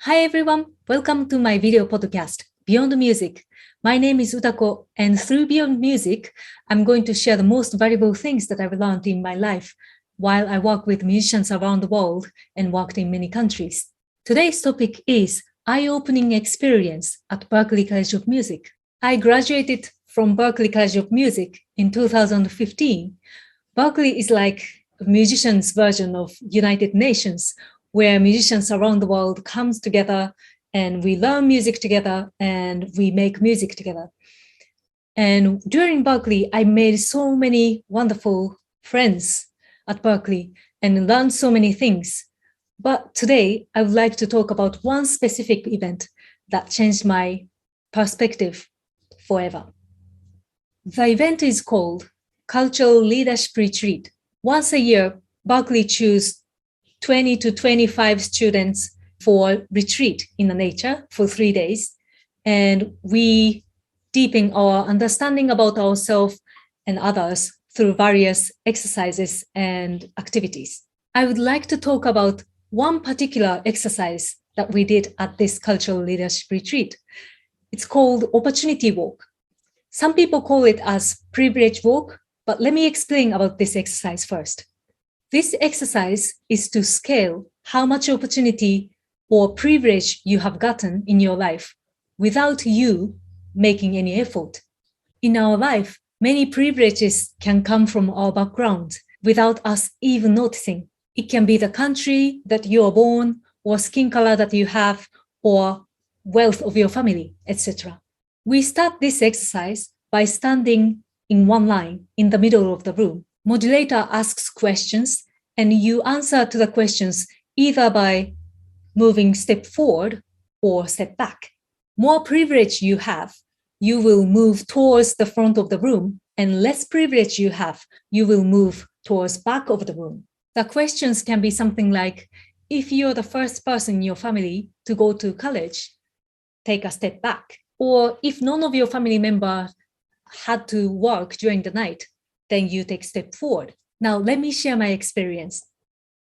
Hi everyone, welcome to my video podcast, Beyond Music. My name is Utako, and through Beyond Music, I'm going to share the most valuable things that I've learned in my life while I work with musicians around the world and worked in many countries. Today's topic is eye-opening experience at Berklee College of Music. I graduated from Berklee College of Music in 2015. Berklee is like a musician's version of United Nations, where musicians around the world comes together and we learn music together and we make music together. And during Berklee, I made so many wonderful friends at Berklee and learned so many things. But today, I would like to talk about one specific event that changed my perspective forever. The event is called Cultural Leadership Retreat. Once a year, Berklee chooses 20 to 25 students for retreat in the nature for 3 days. And we deepen our understanding about ourselves and others through various exercises and activities. I would like to talk about one particular exercise that we did at this cultural leadership retreat. It's called Opportunity Walk. Some people call it as Privilege Walk, but let me explain about this exercise first. This exercise is to scale how much opportunity or privilege you have gotten in your life without you making any effort. In our life, many privileges can come from our background without us even noticing. It can be the country that you are born, or skin color that you have, or wealth of your family, etc. We start this exercise by standing in one line in the middle of the room. Modulator asks questions and you answer to the questions either by moving step forward or step back. More privilege you have, you will move towards the front of the room, and less privilege you have, you will move towards back of the room. The questions can be something like, if you're the first person in your family to go to college, take a step back. Or if none of your family members had to work during the night, then you take a step forward. Now, let me share my experience.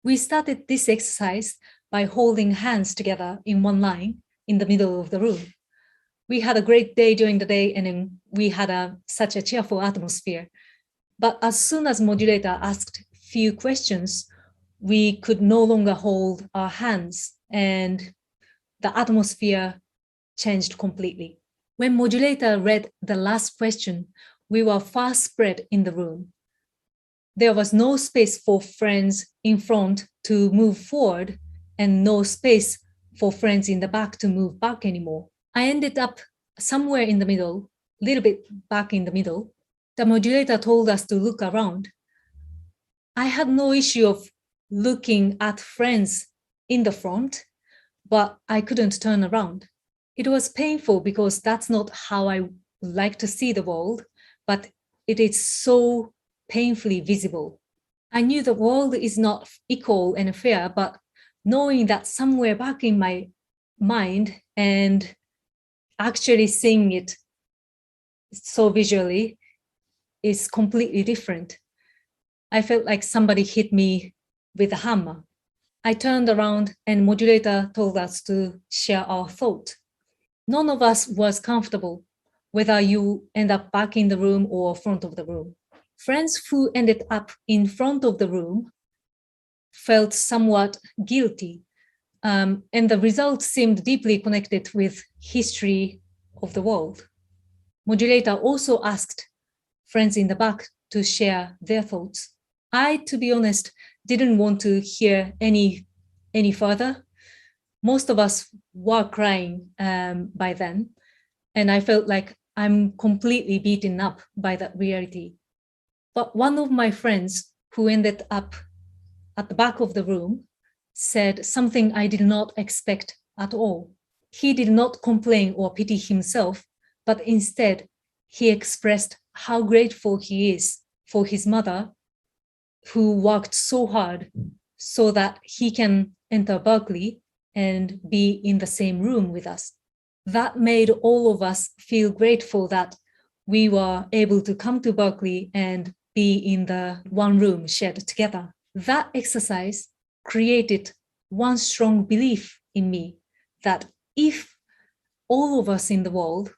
We started this exercise by holding hands together in one line in the middle of the room. We had a great day during the day, and then we had such a cheerful atmosphere. But as soon as modulator asked few questions, we could no longer hold our hands, and the atmosphere changed completely. When modulator read the last question, we were fast spread in the room. There was no space for friends in front to move forward and no space for friends in the back to move back anymore. I ended up somewhere in the middle, a little bit back in the middle. The modulator told us to look around. I had no issue of looking at friends in the front, but I couldn't turn around. It was painful because that's not how I like to see the world, but it is so painfully visible. I knew the world is not equal and fair, but knowing that somewhere back in my mind and actually seeing it so visually is completely different. I felt like somebody hit me with a hammer. I turned around and modulator told us to share our thought. None of us was comfortable, whether you end up back in the room or front of the room. Friends who ended up in front of the room felt somewhat guilty, and the results seemed deeply connected with history of the world. Modulator also asked friends in the back to share their thoughts. I, to be honest, didn't want to hear any further. Most of us were crying by then, and I felt like I'm completely beaten up by that reality. But one of my friends who ended up at the back of the room said something I did not expect at all. He did not complain or pity himself, but instead he expressed how grateful he is for his mother, who worked so hard so that he can enter Berklee and be in the same room with us. That made all of us feel grateful that we were able to come to Berklee and be in the one room shared together. That exercise created one strong belief in me that if all of us in the world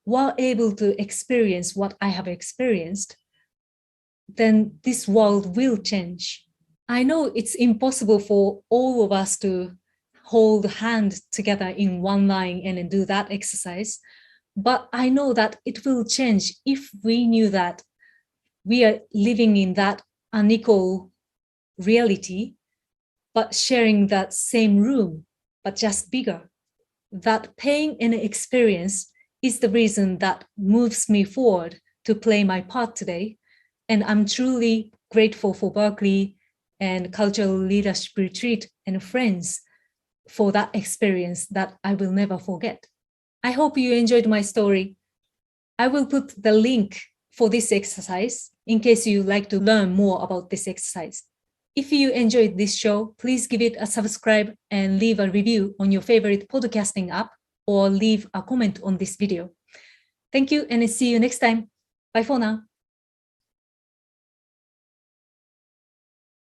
were able to experience what I have experienced, then this world will change. I know it's impossible for all of us to hold hands together in one line and then do that exercise, but I know that it will change if we knew that we are living in that unequal reality, but sharing that same room, but just bigger. That pain and experience is the reason that moves me forward to play my part today. And I'm truly grateful for Berklee and Cultural Leadership Retreat and friends for that experience that I will never forget. I hope you enjoyed my story. I will put the link for this exercise in case you like to learn more about this exercise. If you enjoyed this show, please give it a subscribe and leave a review on your favorite podcasting app or leave a comment on this video. Thank you and see you next time. Bye for now.